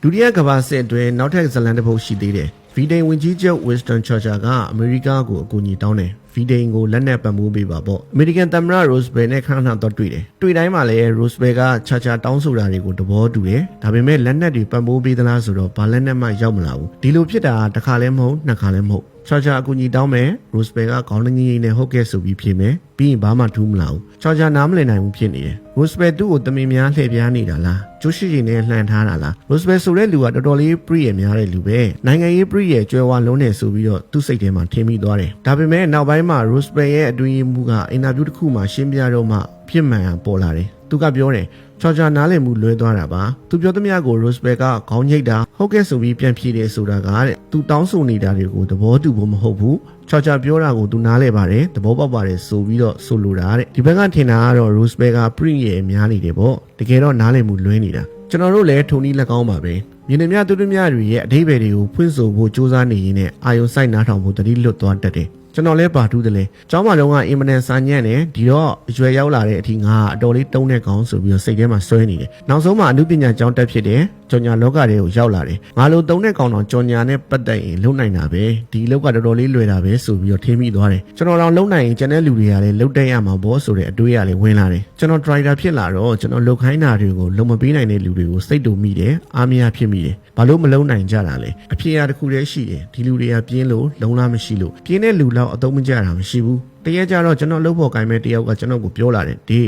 ဒုတိယကမ္ဘာစစ်အတွင်းနောက်ထပ်ဇလန်တစ်ပုဒ်ရှိသေးတယ်ဗီဒိန်ဝင်ကြီးချုပ် Winston Churchill ကအမေရိကကိုအကူအညီတောင်းတယ်ဗီဒိန်ကိုလက်နက်ပံ့ပိုးပေးပါပေါ့အမေရိကန်သမ္မတ Roosevelt နဲ့ခဏတော့တွေ့တယ်တွေ့တိုင်းမှာလည်း Roosevelt ကChurchillတောင်းဆိုတာတွေကိုသဘောတူတယ်ဒါပေမဲ့လက်နက်တွေပံ့ပိုးပေးသလားဆိုတော့ဘာလက်နက်မှရောက်မလာဘူးဒီလိုဖြစ်တာတစ်ခါလည်းမဟုတ်နှစ်ခါလည်းမဟုတ်Churchillအကူအညီတောင်းမယ် Roosevelt ကခေါင်းငင်းနဲ့ဟုတ်ကဲ့ဆိုပြီးဖြေမယ်ပြီးရင်ဘာမှထူးမလာဘူးChurchillနားမလည်နိုင်ဘူးဖြစ်နေတယ်Roosevelt သူ့ကိုတမင်များလှည့်ပြားနေတာလားကျိုးရှိရှိနဲ့လှန်ထားတာလား Roosevelt ဆိုတဲ့လူကတော်တော်လေးပြည့်ရများတဲ့လူပဲနိုင်ငံရေးပြည့်ရကျွဲဝါလုံးနေဆိုပြီးတော့သူ့စိတ်ထဲမှာထင်မိသွားတယ်ဒါပေမဲ့နောက်ပိုင်းမှာ Roosevelt ရဲ့အတွင်းမှုကအင်တာဗျူးတစ်ခုမှာရှင်းပြတော့မှဖြစ်မှန်ပေါ်လာတယ်သူကပြောတယ်Churchillနားလည်မှုလွဲသွားတာပါသူပြောသမျှကို Roosevelt ကခေါင်းညိတ်တာဟုတ်ကဲ့ဆိုပြီးပြန်ဖြေတယ်ဆိုတာကတဲ့သူတောင်းဆိုနေတာတွေကိုသဘောတူဖို့မဟုတ်ဘူးChurchillပြောတာကိုသူနားလည်ပါတယ်သဘောပေါက်ပါတယ်ဆိုပြီးတော့ဆိုလိုတာတဲ့ဒီဘက်ကထင်တာကတော့ Roosevelt က print ရဲ့အများနေတယ်ပေါ့တကယ်တော့နားလည်မှုလွဲနေတာကျွန်တော်တို့လည်းထုံနည်းလက်ကောင်းပါပဲမြင်နေမြတူတူများတွေရဲ့အဓိပ္ပာယ်တွေကိုဖွင့်ဆိုဖို့စူးစမ်းနေရင်းနဲ့အာယုံစိုက်နားထောင်ဖို့တတိလွတ်သွားတတ်တယ်ကျွန်တော်လည်းပါထူးတယ်လေကျောင်းမလုံးကအင်မတန်စာညံ့တယ်ဒီတော့အရွယ်ရောက်လာတဲ့အထိငါအတော်လေးတုံးတဲ့ကောင်ဆိုပြီးတော့စိတ်ထဲမှာစွဲနေတယ်နောက်ဆုံးမှာအမှုပညာကျောင်းတက်ဖြစ်တယ်ကြော်ညာလောကတွေကိုရောက်လာတယ်ငါလိုတုံးတဲ့ကောင်တော့ကြော်ညာနဲ့ပတ်သက်ရင်လုံနိုင်တာပဲဒီလောက်ကတော်တော်လေးလွယ်တာပဲဆိုပြီးတော့ထင်မိသွားတယ်ကျွန်တော်တော့လုံနိုင်ရင်ကျန်တဲ့လူတွေကလည်းလုံတက်ရမှာပေါ့ဆိုတဲ့အတွေးရလည်းဝင်လာတယ်ကျွန်တော် driver ဖြစ်လာတော့ကျွန်တော်လုတ်ခိုင်းတာတွေကိုလုံမပေးနိုင်တဲ့လူတွေကိုစိတ်တူမိတယ်အားမရဖြစ်မိတယ်ဘာလို့မလုံနိုင်ကြတာလဲအဖြစ်အရတစ်ခုတည်းရှိတယ်ဒီလူတွေကပြင်းလို့လုံလားမရှိလို့ပြင်းတဲ့လူလောက်အသုံးမကျတာမရှိဘူးတရက်ကြတော့ကျွန်တော်လှုပ်ဖို့ကိုင်းမဲ့တယောက်ကကျွန်တော်ကိုပြောလာတယ်ဒီ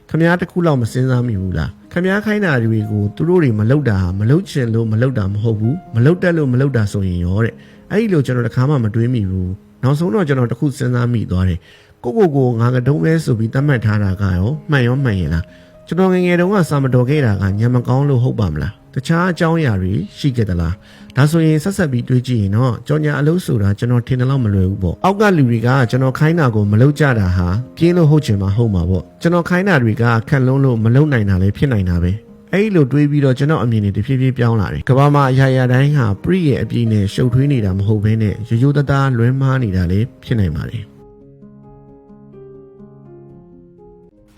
ခမားတစ်ခုလောက်မစင်စားမိဘူးလားခမားခိုင်းတာတွေကိုသူတို့တွေမလုပ်တာမလုပ်ချင်လို့မလုပ်တာမဟုတ်ဘူးမလုပ်တတ်လို့မလုပ်တာဆိုရင်ရောတဲ့အဲ့ဒီလိုကျွန်တော်တခါမှမတွေးမိဘူးနောက်ဆုံးတော့ကျွန်တော်တခုစဉ်းစားမိသွားတယ်ကိုငါကတုံးလဲဆိုပြီးသတ်မှတ်ထားတာကရောမှန်ရင်လားကျွန်တော်ငယ်တုန်းကစာမတော်ခဲ့တာကညံမကောင်းလို့ဟုတ်ပါမလားတခြားအကြောင်းအရာတွေရှိခဲ့သလားဒါဆိုရင်ဆက်ဆက်ပြီးတွေးကြည့်ရင်တော့ကြော်ညာအလုပ်ဆိုတာကျွန်တော်ထင်တယ်လို့မလွယ်ဘူးပေါ့အောက်ကလူတွေကကျွန်တော်ခိုင်းတာကိုမလုပ်ကြတာဟာပြင်းလို့ဟုတ်ချင်မှဟုတ်မှာပေါ့ကျွန်တော်ခိုင်းတာတွေကခက်လုံးလို့မလုပ်နိုင်တာလည်းဖြစ်နိုင်တာပဲအဲ့လိုတွေးပြီးတော့ကျွန်တော်အမြင်တွေတဖြည်းဖြည်းပြောင်းလာတယ်ကမ္ဘာမှာအရာတိုင်းဟာပြည့်ရဲ့အပြည့်နဲ့ရှုပ်ထွေးနေတာမဟုတ်ဘဲနဲ့ရိုးရိုးသားသားလွဲမှားနေတာလည်းဖြစ်နိုင်ပါတယ်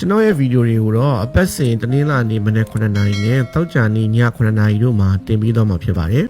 ကျွန်တော်ရဲ့ဗီဒီယိုတွေကိုတော့အပတ်စဉ်တနင်္လာနေ့မနက်9:00နာရီနဲ့သောကြာနေ့ည9:00နာရီတို့မှာတင်ပြီးတော့မှာဖြစ်ပါတယ်